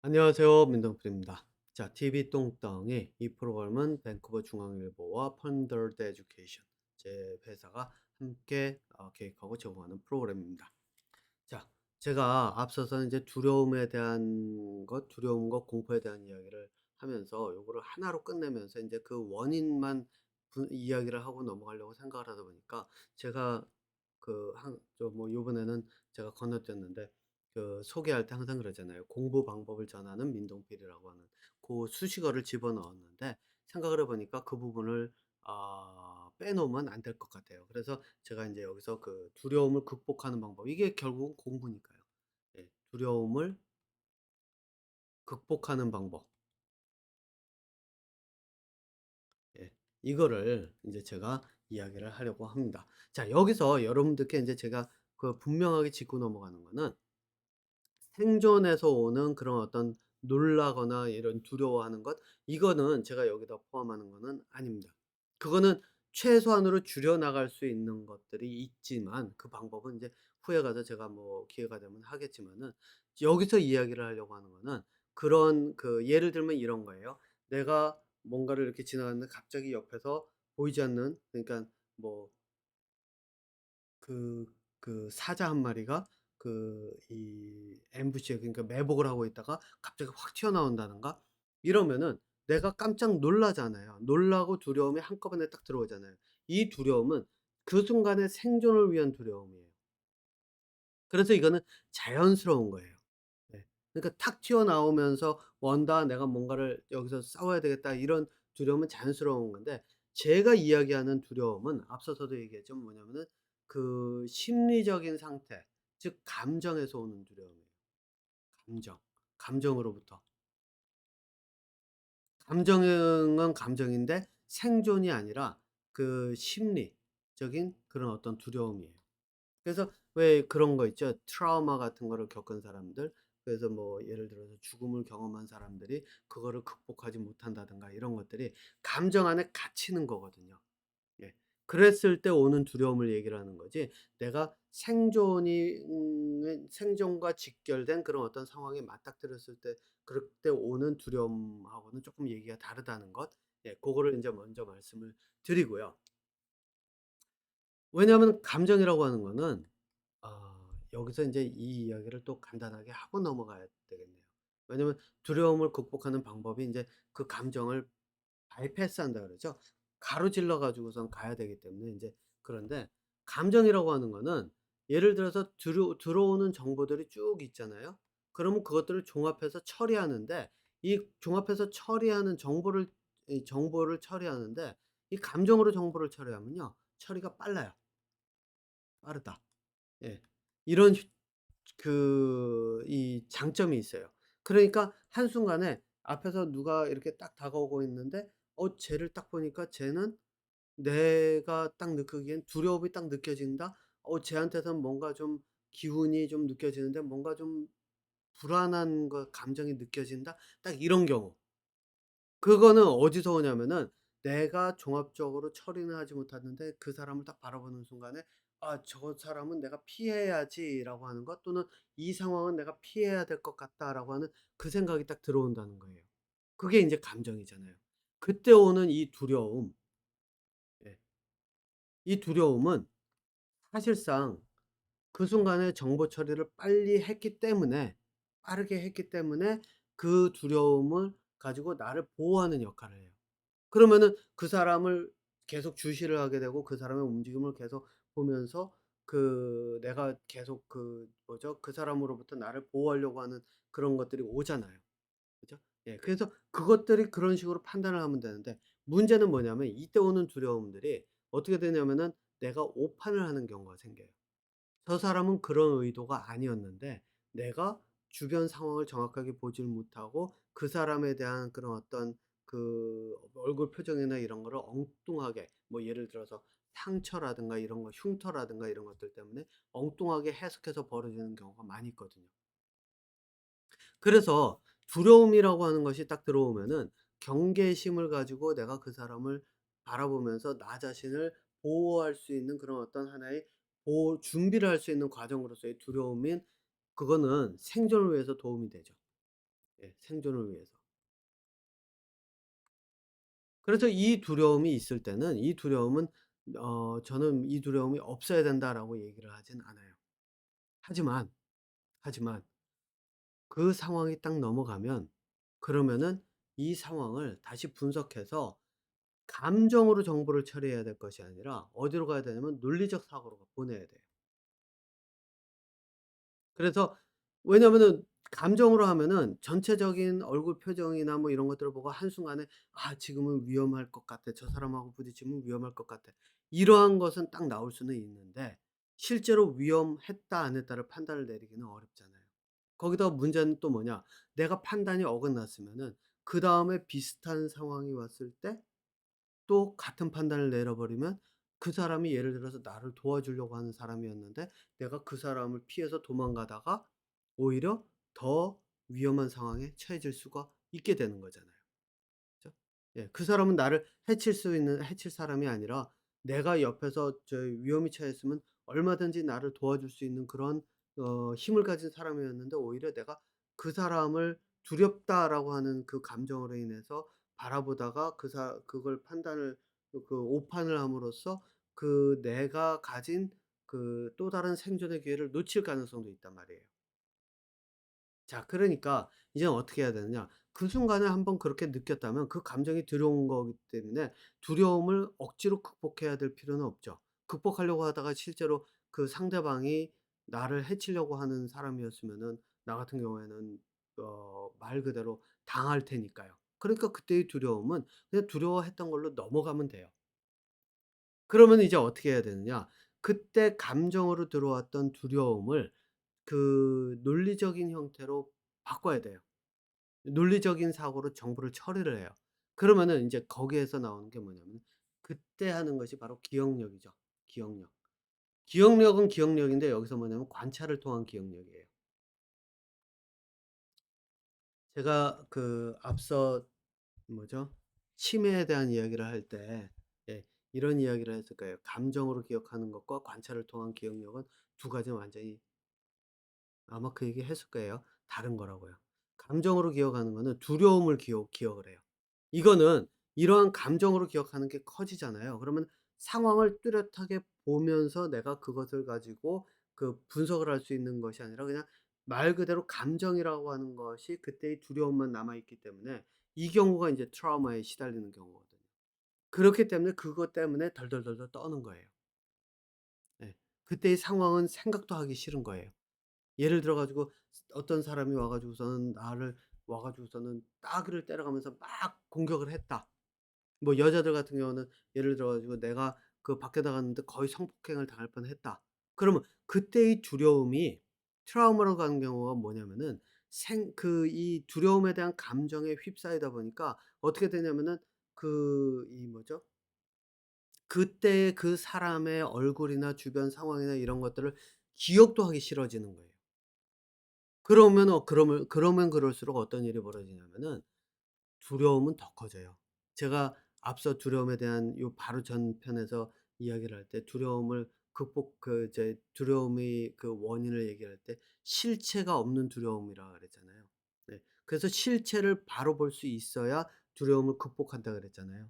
안녕하세요. 민동필입니다. 자, TV 똥땅의 이 프로그램은 밴쿠버 중앙일보와 펀더드 에듀케이션 제 회사가 함께 계획하고 제공하는 프로그램입니다. 자, 제가 앞서서 이제 두려움에 대한 것, 두려움과 공포에 대한 이야기를 하면서 요거를 하나로 끝내면서 이제 그 원인만 이야기를 하고 넘어가려고 생각을 하다 보니까 제가 그 한 저 뭐 요번에는 제가 건너뛰었는데 그 소개할 때 항상 그러잖아요. 공부 방법을 전하는 민동필이라고 하는 그 수식어를 집어넣었는데 생각을 해 보니까 그 부분을 빼놓으면 안 될 것 같아요. 그래서 제가 인제 여기서 그 두려움을 극복하는 방법, 이게 결국은 공부니까요. 예. 두려움을 극복하는 방법. 예. 이거를 인제 제가 이야기를 하려고 합니다. 자, 여기서 여러분들께 인제 제가 그 분명하게 짚고 넘어가는 거는 생존에서 오는 그런 어떤 놀라거나 이런 두려워하는 것, 이거는 제가 여기다 포함하는 거는 아닙니다. 그거는 최소한으로 줄여 나갈 수 있는 것들이 있지만 그 방법은 이제 후에 가서 제가 뭐 기회가 되면 하겠지만은 여기서 이야기를 하려고 하는 거는 그런 그 예를 들면 이런 거예요. 내가 뭔가를 이렇게 지나가는데 갑자기 옆에서 보이지 않는, 그러니까 뭐 그 사자 한 마리가 이 앰부시에, 그러니까 매복을 하고 있다가 갑자기 확 튀어나온다든가 이러면은 내가 깜짝 놀라잖아요. 놀라고 두려움이 한꺼번에 딱 들어오잖아요. 이 두려움은 그 순간의 생존을 위한 두려움이에요. 그래서 이거는 자연스러운 거예요. 네. 그러니까 탁 튀어나오면서 '원다. 내가 뭔가를 여기서 싸워야 되겠다.' 이런 두려움은 자연스러운 건데, 제가 이야기하는 두려움은 앞서서도 얘기했지만 뭐냐면은 그 심리적인 상태, 즉 감정에서 오는 두려움이에요. 감정. 감정으로부터. 감정은 감정인데 생존이 아니라 그 심리적인 그런 어떤 두려움이에요. 그래서 왜 그런 거 있죠. 트라우마 같은 거를 겪은 사람들, 그래서 뭐 예를 들어서 죽음을 경험한 사람들이 그거를 극복하지 못한다든가 이런 것들이 감정 안에 갇히는 거거든요. 예. 그랬을 때 오는 두려움을 얘기를 하는 거지, 내가 생존과 직결된 그런 어떤 상황에 맞닥뜨렸을 때 그럴 때 오는 두려움하고는 조금 얘기가 다르다는 것. 예, 고거를 인제 먼저 말씀을 드리고요. 왜냐하면 감정이라고 하는 거는 여기서 인제 이 이야기를 또 간단하게 하고 넘어가야 되겠네요. 왜냐면 두려움을 극복하는 방법이 인제 그 감정을 바이패스한다 그러죠. 가로질러 가지고선 가야 되기 때문에 인제, 그런데 감정이라고 하는 거는 예를 들어서 들어오는 정보들이 쭉 있잖아요. 그러면 그것들을 종합해서 처리하는데, 이 종합해서 처리하는 정보를 이 정보를 처리하는데 이 감정으로 정보를 처리하면요, 처리가 빨라요. 빠르다. 예. 이런 이 장점이 있어요. 그러니까 한순간에 앞에서 누가 이렇게 딱 다가오고 있는데 쟤를 딱 보니까 쟤는 내가 딱 느끼기엔 두려움이 딱 느껴진다. 쟤한테선 뭔가 좀 기운이 좀 느껴지는데 뭔가 좀 불안한 감정이 느껴진다. 딱 이런 경우. 그거는 어디서 오냐면은 내가 종합적으로 처리는 하지 못했는데 그 사람을 딱 바라보는 순간에 '아, 저 사람은 내가 피해야지.'라고 하는 것, 또는 '이 상황은 내가 피해야 될 것 같다.'라고 하는 그 생각이 딱 들어온다는 거예요. 그게 인제 감정이잖아요. 그때 오는 이 두려움, 예. 이 두려움은 사실상 그 순간에 정보 처리를 빨리 했기 때문에, 빠르게 했기 때문에 그 두려움을 가지고 나를 보호하는 역할을 해요. 그러면은 그 사람을 계속 주시를 하게 되고 그 사람의 움직임을 계속 보면서 내가 계속 그 사람으로부터 나를 보호하려고 하는 그런 것들이 오잖아요. 그죠? 예. 그래서 그것들이 그런 식으로 판단을 하면 되는데, 문제는 뭐냐면 이때 오는 두려움들이 어떻게 되냐면은 내가 오판을 하는 경우가 생겨요. 저 사람은 그런 의도가 아니었는데 내가 주변 상황을 정확하게 보질 못하고 그 사람에 대한 그런 어떤 그 얼굴 표정이나 이런 거를 엉뚱하게, 뭐 예를 들어서 상처라든가 이런 거, 흉터라든가 이런 것들 때문에 엉뚱하게 해석해서 벌어지는 경우가 많이 있거든요. 그래서 두려움이라고 하는 것이 딱 들어오면은 경계심을 가지고 내가 그 사람을 바라보면서 나 자신을 보호할 수 있는 그런 어떤 하나의 보호 준비를 할 수 있는 과정으로서의 두려움인, 그거는 생존을 위해서 도움이 되죠. 예 생존을 위해서. 그래서 이 두려움이 있을 때는 이 두려움은 저는 "이 두려움이 없어야 된다."라고 얘기를 하진 않아요. 하지만, 하지만 그 상황이 딱 넘어가면 그러면은 이 상황을 다시 분석해서 감정으로 정보를 처리해야 될 것이 아니라 어디로 가야 되냐면 논리적 사고로 보내야 돼요. 그래서 왜냐면은 감정으로 하면은 전체적인 얼굴 표정이나 뭐 이런 것들을 보고 한순간에 '아 지금은 위험할 것 같아. 저 사람하고 부딪히면 위험할 것 같아.' 이러한 것은 딱 나올 수는 있는데 실제로 위험했다 안 했다를 판단을 내리기는 어렵잖아요. 거기다가 문제는 또 뭐냐. 내가 판단이 어긋났으면은 그다음에 비슷한 상황이 왔을 때 또 같은 판단을 내려 버리면 그 사람이 예를 들어서 나를 도와주려고 하는 사람이었는데 내가 그 사람을 피해서 도망가다가 오히려 더 위험한 상황에 처해질 수가 있게 되는 거잖아요. 그죠? 예. 그 사람은 나를 해칠 사람이 아니라 내가 옆에서 저 위험에 처했으면 얼마든지 나를 도와줄 수 있는 그런 힘을 가진 사람이었는데 오히려 내가 그 사람을 '두렵다.'라고 하는 그 감정으로 인해서 바라보다가 그걸 판단을 오판을 함으로써 그 내가 가진 그 또 다른 생존의 기회를 놓칠 가능성도 있단 말이에요. 자 그러니까 이제는 어떻게 해야 되느냐. 그 순간에 한번 그렇게 느꼈다면 그 감정이 들어온 거기 때문에 두려움을 억지로 극복해야 될 필요는 없죠. 극복하려고 하다가 실제로 그 상대방이 나를 해치려고 하는 사람이었으면은 나 같은 경우에는 말 그대로 당할 테니까요. 그러니까 그때의 두려움은 그냥 두려워했던 걸로 넘어가면 돼요. 그러면 이제 어떻게 해야 되느냐. 그때 감정으로 들어왔던 두려움을 그 논리적인 형태로 바꿔야 돼요. 논리적인 사고로 정보를 처리를 해요. 그러면은 인제 거기에서 나오는 게 뭐냐면 그때 하는 것이 바로 기억력이죠. 기억력. 기억력은 기억력인데 여기서 뭐냐면 관찰을 통한 기억력이에요. 제가 그 앞서 뭐죠? 치매에 대한 이야기를 할 때 예 이런 이야기를 했을 거예요. 감정으로 기억하는 것과 관찰을 통한 기억력은 두 가지는 완전히 아마 그 얘기 했을 거예요. 다른 거라고요. 감정으로 기억하는 거는 두려움을 기억을 해요. 이거는 이러한 감정으로 기억하는 게 커지잖아요. 그러면 상황을 뚜렷하게 보면서 내가 그것을 가지고 그 분석을 할 수 있는 것이 아니라 그냥 말 그대로 감정이라고 하는 것이 그때의 두려움만 남아 있기 때문에 이 경우가 인제 트라우마에 시달리는 경우거든요. 그렇기 때문에 그것 때문에 덜덜덜덜 떠는 거예요. 예. 그때의 상황은 생각도 하기 싫은 거예요. 예를 들어 가지고 어떤 사람이 와 가지고서는 나를 와 가지고서는 따귀를 때려가면서 막 공격을 했다. 뭐 여자들 같은 경우는 예를 들어 가지고 내가 그 밖에 나갔는데 거의 성폭행을 당할 뻔했다. 그러면 그때의 두려움이 트라우마로 가는 경우가 뭐냐면은 이 두려움에 대한 감정에 휩싸이다 보니까 어떻게 되냐면은 이 뭐죠? 그때 그 사람의 얼굴이나 주변 상황이나 이런 것들을 기억도 하기 싫어지는 거예요. 그러면 그럴수록 어떤 일이 벌어지냐면은 두려움은 더 커져요. 제가 앞서 두려움에 대한 요 바로 전편에서 이야기를 할 때 두려움을 극복 이제 두려움의 그 원인을 얘기할 때 실체가 없는 두려움이라 그랬잖아요. 네. 그래서 실체를 바로 볼 수 있어야 두려움을 극복한다 그랬잖아요.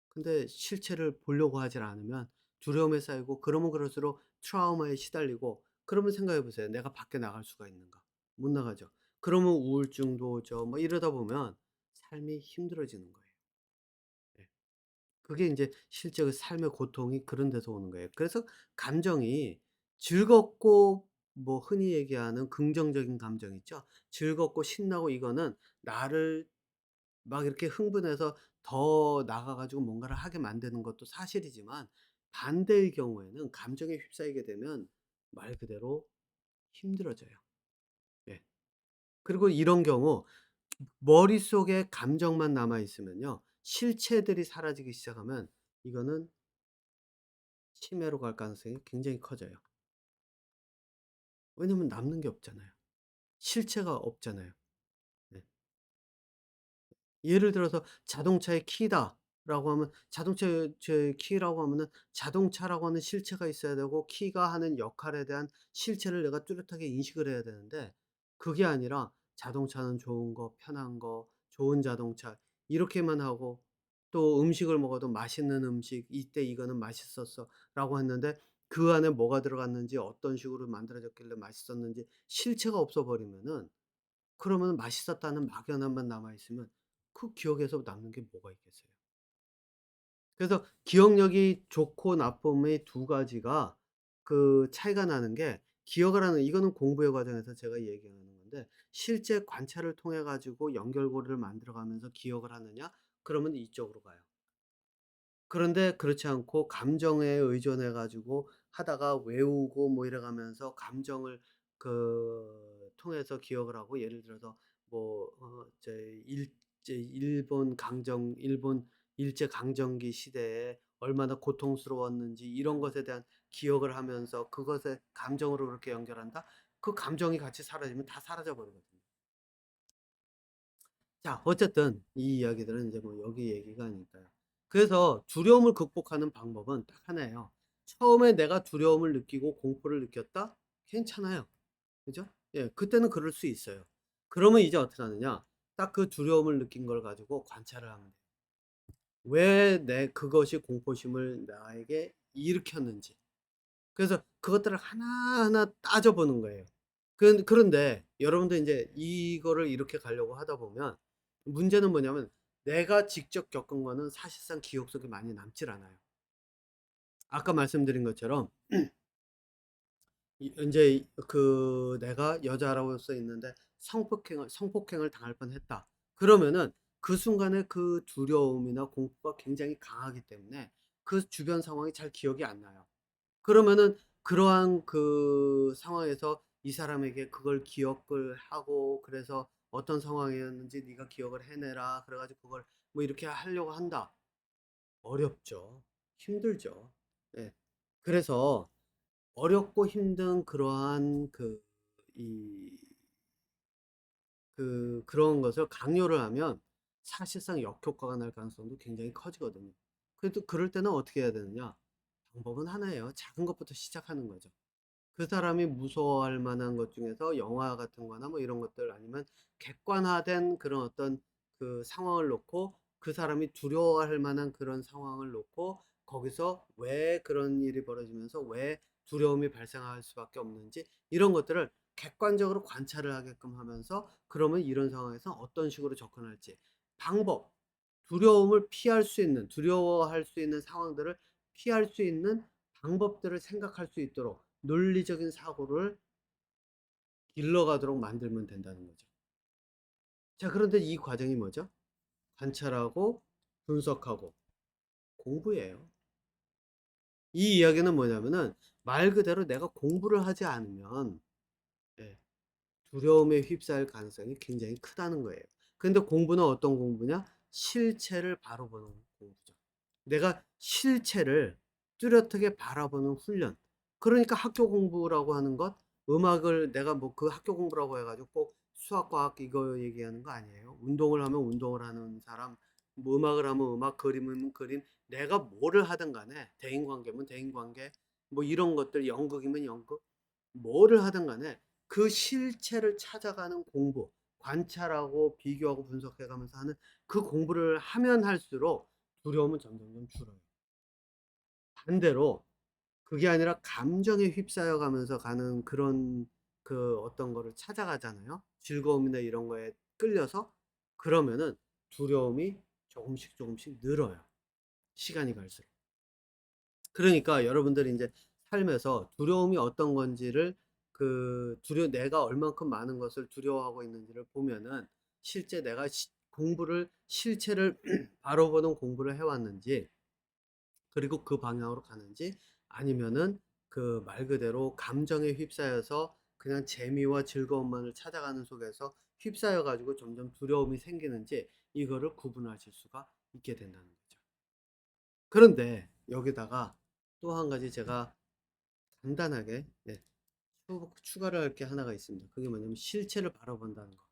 근데 실체를 보려고 하질 않으면 두려움에 쌓이고 그러면 그럴수록 트라우마에 시달리고 그러면 생각해 보세요. '내가 밖에 나갈 수가 있는가?' 못 나가죠. 그러면 우울증도 오죠. 뭐 이러다 보면 삶이 힘들어지는 거예요. 예. 그게 인제 실제 그 삶의 고통이 그런 데서 오는 거예요. 그래서 감정이 즐겁고 뭐 흔히 얘기하는 긍정적인 감정 있죠. 즐겁고 신나고 이거는 나를 막 이렇게 흥분해서 더 나가 가지고 뭔가를 하게 만드는 것도 사실이지만 반대의 경우에는 감정에 휩싸이게 되면 말 그대로 힘들어져요. 예. 그리고 이런 경우 머릿속에 감정만 남아 있으면요. 실체들이 사라지기 시작하면 이거는 치매로 갈 가능성이 굉장히 커져요. 왜냐면 남는 게 없잖아요. 실체가 없잖아요. 네. 예를 들어서 "자동차의 키다."라고 하면 자동차의 키라고 하면은 자동차라고 하는 실체가 있어야 되고 키가 하는 역할에 대한 실체를 내가 뚜렷하게 인식을 해야 되는데 그게 아니라 자동차는 좋은 거, 편한 거, 좋은 자동차 이렇게만 하고 또 음식을 먹어도 "맛있는 음식. 이때 이거는 맛있었어."라고 했는데 그 안에 뭐가 들어갔는지 어떤 식으로 만들어졌길래 맛있었는지 실체가 없어 버리면은 그러면 맛있었다는 막연함만 남아 있으면 그 기억에서 남는 게 뭐가 있겠어요. 그래서 기억력이 좋고 나쁨의 두 가지가 그 차이가 나는 게 기억을 하는 이거는 공부의 과정에서 제가 얘기하는 건데 실제 관찰을 통해 가지고 연결고리를 만들어 가면서 기억을 하느냐 그러면 이쪽으로 가요. 그런데 그렇지 않고 감정에 의존해 가지고 하다가 외우고 뭐 이래 가면서 감정을 통해서 기억을 하고 예를 들어서 뭐 이제 일본 일제 강점기 시대에 얼마나 고통스러웠는지 이런 것에 대한 기억을 하면서 그것에 감정으로 그렇게 연결한다? 그 감정이 같이 사라지면 다 사라져 버리거든요. 자 어쨌든 이 이야기들은 이제 뭐 여기 얘기가 아니까요. 그래서 두려움을 극복하는 방법은 딱 하나예요. 처음에 내가 두려움을 느끼고 공포를 느꼈다? 괜찮아요. 그죠? 예. 그때는 그럴 수 있어요. 그러면 이제 어떻게 하느냐? 딱 그 두려움을 느낀 걸 가지고 관찰을 하면 돼요. 왜 내 그것이 공포심을 나에게 일으켰는지. 그래서 그것들을 하나하나 따져 보는 거예요. 그런데 여러분도 인제 이거를 이렇게 가려고 하다 보면 문제는 뭐냐면 내가 직접 겪은 거는 사실상 기억 속에 많이 남질 않아요. 아까 말씀드린 것처럼 이 인제 내가 여자로서 있는데 성폭행을 당할 뻔했다. 그러면은 그 순간에 그 두려움이나 공포가 굉장히 강하기 때문에 그 주변 상황이 잘 기억이 안 나요. 그러면은 그러한 그 상황에서 이 사람에게 그걸 기억을 하고 그래서 "어떤 상황이었는지 네가 기억을 해내라." 그래 가지고 그걸 뭐 이렇게 하려고 한다. 어렵죠. 힘들죠. 예. 그래서 어렵고 힘든 그러한 이 그런 것을 강요를 하면 사실상 역효과가 날 가능성도 굉장히 커지거든요. 그래도 그럴 때는 어떻게 해야 되느냐? 방법은 하나예요. 작은 것부터 시작하는 거죠. 그 사람이 무서워할 만한 것 중에서 영화 같은 거나 뭐 이런 것들 아니면 객관화된 그런 어떤 그 상황을 놓고 그 사람이 두려워할 만한 그런 상황을 놓고 거기서 왜 그런 일이 벌어지면서 왜 두려움이 발생할 수밖에 없는지 이런 것들을 객관적으로 관찰을 하게끔 하면서 그러면 이런 상황에서 어떤 식으로 접근할지 방법, 두려움을 피할 수 있는 두려워할 수 있는 상황들을 피할 수 있는 방법들을 생각할 수 있도록 논리적인 사고를 길러가도록 만들면 된다는 거죠. 자, 그런데 이 과정이 뭐죠? 관찰하고 분석하고 공부예요. 이 이야기는 뭐냐면은 말 그대로 내가 공부를 하지 않으면 예, 두려움에 휩싸일 가능성이 굉장히 크다는 거예요. 근데 공부는 어떤 공부냐? 실체를 바로 보는 공부죠. 내가 실체를 뚜렷하게 바라보는 훈련. 그러니까 학교 공부라고 하는 것, 음악을 내가 뭐 그 학교 공부라고 해가지고 꼭 수학, 과학 이거 얘기하는 거 아니에요. 운동을 하면 운동을 하는 사람, 뭐 음악을 하면 음악, 그림은 그림, 내가 뭐를 하든 간에 대인관계면 대인관계, 뭐 이런 것들, 연극이면 연극, 뭐를 하든 간에 그 실체를 찾아가는 공부, 관찰하고 비교하고 분석해 가면서 하는 그 공부를 하면 할수록 두려움은 점점점 줄어요. 반대로 그게 아니라 감정에 휩싸여 가면서 가는 그런 어떤 거를 찾아가잖아요. 즐거움이나 이런 거에 끌려서 그러면은 두려움이 조금씩 조금씩 늘어요. 시간이 갈수록. 그러니까 여러분들이 인제 삶에서 두려움이 어떤 건지를 내가 얼만큼 많은 것을 두려워하고 있는지를 보면은 실제 내가 공부를 실체를 바로 보는 공부를 해 왔는지 그리고 그 방향으로 가는지 아니면은 그 말 그대로 감정에 휩싸여서 그냥 재미와 즐거움만을 찾아가는 속에서 휩싸여 가지고 점점 두려움이 생기는지 이거를 구분하실 수가 있게 된다는 거죠. 그런데 여기다가 또 한 가지 제가 간단하게 추가를 할 게 하나가 있습니다. 그게 뭐냐면 실체를 바라본다는 거.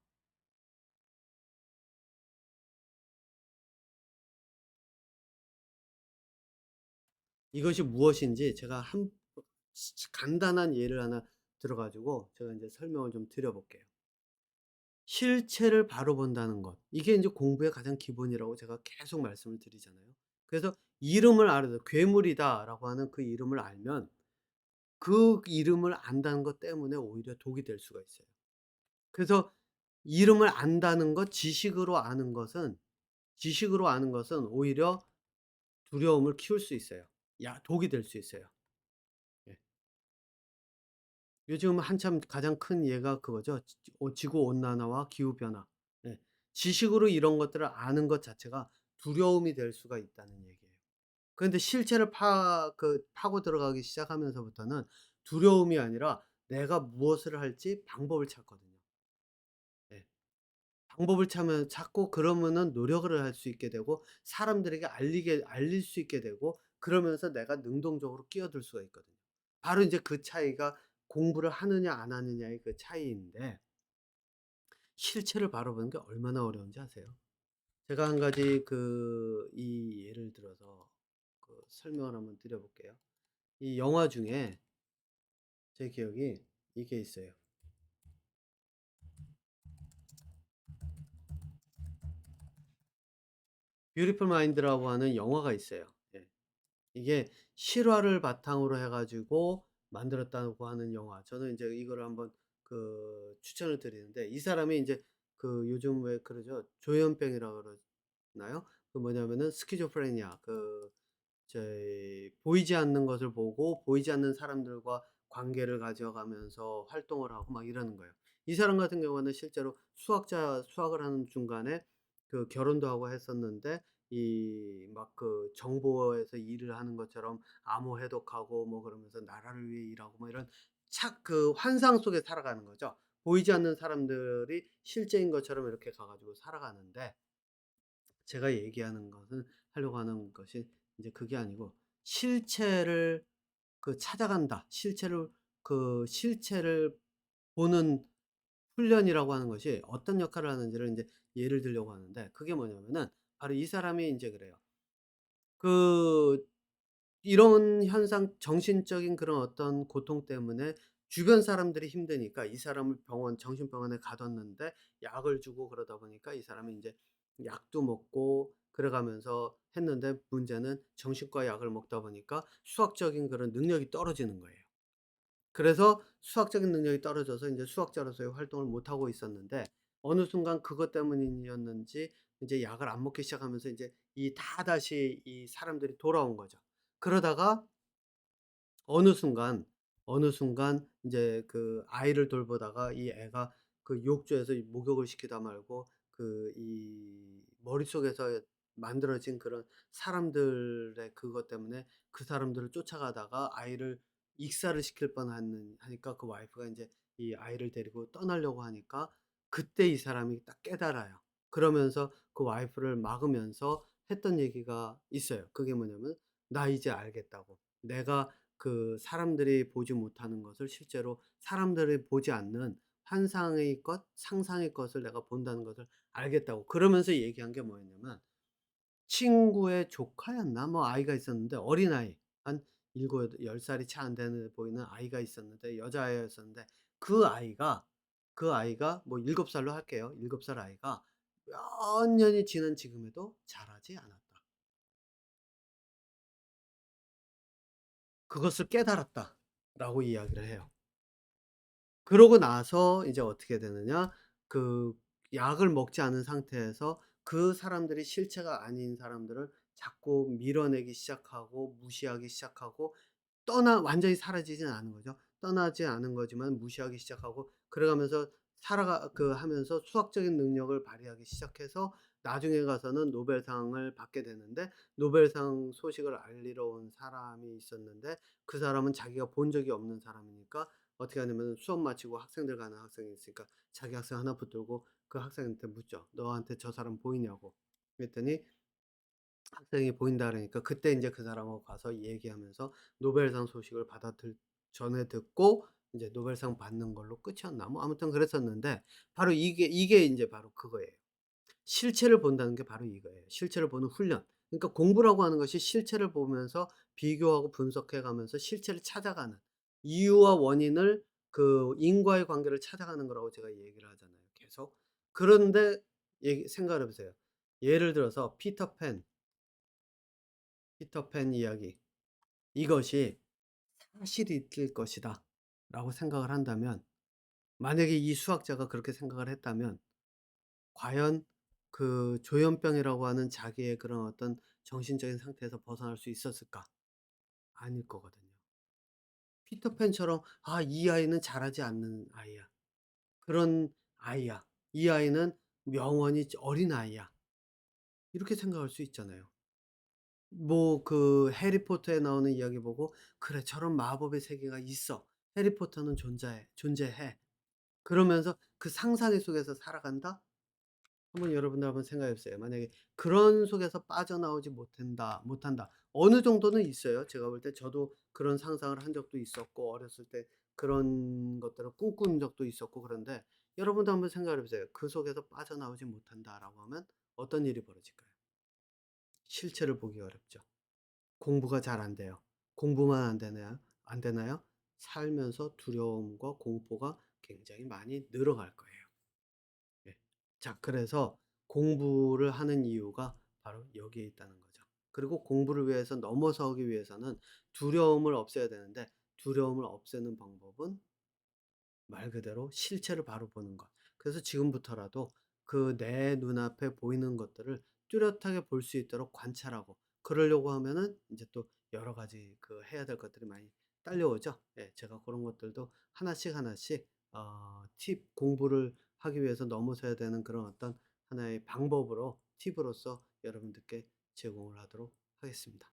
이것이 무엇인지 제가 간단한 예를 하나 들어 가지고 제가 이제 설명을 좀 드려 볼게요. 실체를 바로 본다는 것. 이게 인제 공부의 가장 기본이라고 제가 계속 말씀을 드리잖아요. 그래서 이름을 알아도 '괴물이다.'라고 하는 그 이름을 알면 그 이름을 안다는 것 때문에 오히려 독이 될 수가 있어요. 그래서 이름을 안다는 것, 지식으로 아는 것은 오히려 두려움을 키울 수 있어요. 독이 될 수 있어요. 예. 요즘 한참 가장 큰 예가 그거죠. 지구 온난화와 기후 변화. 예. 지식으로 이런 것들을 아는 것 자체가 두려움이 될 수가 있다는 얘기예요. 그런데 실체를 파고 들어가기 시작하면서부터는 두려움이 아니라 내가 무엇을 할지 방법을 찾거든요. 예. 방법을 찾고 그러면은 노력을 할 수 있게 되고 사람들에게 알릴 수 있게 되고 그러면서 내가 능동적으로 끼어들 수가 있거든요. 바로 인제 그 차이가 공부를 하느냐 안 하느냐의 그 차이인데 실체를 바라보는 게 얼마나 어려운지 아세요? 제가 한 가지 이 예를 들어서 설명을 한번 드려 볼게요. 이 영화 중에 제 기억이 이게 있어요. 뷰티풀 마인드라고 하는 영화가 있어요. 예. 이게 실화를 바탕으로 해 가지고 만들었다고 하는 영화. 저는 인제 이거를 한번 추천을 드리는데 이 사람이 인제 요즘 왜 그러죠? 조현병이라 그러나요? 뭐냐면은 스키조프레니아 보이지 않는 것을 보고 보이지 않는 사람들과 관계를 가져가면서 활동을 하고 막 이러는 거예요. 이 사람 같은 경우는 실제로 수학을 하는 중간에 결혼도 하고 했었는데 이 막 정보에서 일을 하는 것처럼 암호 해독하고 뭐 그러면서 나라를 위해 일하고 뭐 이런 환상 속에 살아가는 거죠. 보이지 않는 사람들이 실제인 것처럼 이렇게 가 가지고 살아가는데 제가 얘기하는 것은 하려고 하는 것이 이제 그게 아니고 실체를 찾아간다. 실체를 보는 훈련이라고 하는 것이 어떤 역할을 하는지를 인제 예를 들려고 하는데 그게 뭐냐면은 바로 이 사람이 인제 그래요. 그 이런 현상 정신적인 그런 어떤 고통 때문에 주변 사람들이 힘드니까 이 사람을 정신병원에 가뒀는데 약을 주고 그러다 보니까 이 사람이 인제 약도 먹고 그래 가면서 했는데 문제는 정신과 약을 먹다 보니까 수학적인 그런 능력이 떨어지는 거예요. 그래서 수학적인 능력이 떨어져서 인제 수학자로서의 활동을 못 하고 있었는데 어느 순간 그것 때문이었는지 인제 약을 안 먹기 시작하면서 인제 다시 이 사람들이 돌아온 거죠. 그러다가 어느 순간, 인제 아이를 돌보다가 이 애가 욕조에서 이 목욕을 시키다 말고 이 머릿속에서 만들어진 그런 사람들의 그것 때문에 그 사람들을 쫓아가다가 아이를 익사를 시킬 하니까 그 와이프가 인제 이 아이를 데리고 떠나려고 하니까 그때 이 사람이 딱 깨달아요. 그러면서 그 와이프를 막으면서 했던 얘기가 있어요. 그게 뭐냐면 "나 이제 알겠다."고. "내가 사람들이 보지 못하는 것을 실제로 사람들이 보지 않는 환상의 것, 상상의 것을 내가 본다는 것을 알겠다고." 그러면서 얘기한 게 뭐였냐면 친구의 조카였나 뭐 아이가 있었는데 어린아이 한 7, 10 살이 채 안 되는 보이는 아이가 있었는데 여자아이였었는데 그 아이가 뭐 7 살로 할게요. 7살 아이가 몇 년이 지난 지금에도 자라지 않았다. 그것을 깨달았다라고 이야기를 해요. 그러고 나서 이제 어떻게 되느냐. 그 약을 먹지 않은 상태에서 그 사람들이 실체가 아닌 사람들을 자꾸 밀어내기 시작하고 무시하기 시작하고 완전히 사라지진 않은 거죠. 떠나지 않은 거지만 무시하기 시작하고 그래 가면서 살아가 하면서 수학적인 능력을 발휘하기 시작해서 나중에 가서는 노벨상을 받게 되는데 노벨상 소식을 알리러 온 사람이 있었는데 그 사람은 자기가 본 적이 없는 사람이니까 어떻게 하냐면은 수업 마치고 학생들 가는 학생이 있으니까 자기 학생 하나 붙들고 그 학생한테 묻죠. "너한테 저 사람 보이냐."고. 그랬더니 학생이 보인다 그러니까 그때 인제 그 사람하고 가서 얘기하면서 노벨상 소식을 전해 듣고 인제 노벨상 받는 걸로 끝이었나 뭐 아무튼 그랬었는데 바로 이게 인제 바로 그거예요. 실체를 본다는 게 바로 이거예요. 실체를 보는 훈련. 그러니까 공부라고 하는 것이 실체를 보면서 비교하고 분석해 가면서 실체를 찾아가는 이유와 원인을 인과의 관계를 찾아가는 거라고 제가 얘기를 하잖아요 계속. 그런데 생각을 해 보세요. 예를 들어서 피터팬 이야기, 이것이 '사실이 일 것이다.'라고 생각을 한다면, 만약에 이 수학자가 그렇게 생각을 했다면 과연 그 조현병이라고 하는 자기의 그런 어떤 정신적인 상태에서 벗어날 수 있었을까? 아닐 거거든요. 피터팬처럼 '아 이 아이는 잘하지 않는 아이야. 그런 아이야. 이 아이는 영원히 어린아이야.' 이렇게 생각할 수 있잖아요. 뭐 그 해리포터에 나오는 이야기 보고 '그래 저런 마법의 세계가 있어. 해리포터는 존재해.' 그러면서 그 상상의 속에서 살아간다? 한번 여러분들 한번 생각해 보세요. 만약에 그런 속에서 빠져나오지 못한다. 어느 정도는 있어요. 제가 볼 때 저도 그런 상상을 한 적도 있었고, 어렸을 때 그런 것들을 꿈꾼 적도 있었고, 그런데 여러분도 한번 생각해 보세요. '그 속에서 빠져나오지 못한다.'라고 하면 어떤 일이 벌어질까요? 실체를 보기 어렵죠. 공부가 잘 안 돼요. 공부만 안 되나요? 살면서 두려움과 공포가 굉장히 많이 늘어갈 거예요. 예. 자, 그래서 공부를 하는 이유가 바로 여기에 있다는 거죠. 그리고 공부를 위해서 넘어서기 위해서는 두려움을 없애야 되는데, 두려움을 없애는 방법은 말 그대로 실체를 바로 보는 것. 그래서 지금부터라도 그 내 눈앞에 보이는 것들을 뚜렷하게 볼 수 있도록 관찰하고, 그러려고 하면은 이제 또 여러 가지 그 해야 될 것들이 많이 딸려오죠. 예. 제가 그런 것들도 하나씩 하나씩 공부를 하기 위해서 넘어서야 되는 그런 어떤 하나의 방법으로 팁으로서 여러분들께 제공을 하도록 하겠습니다.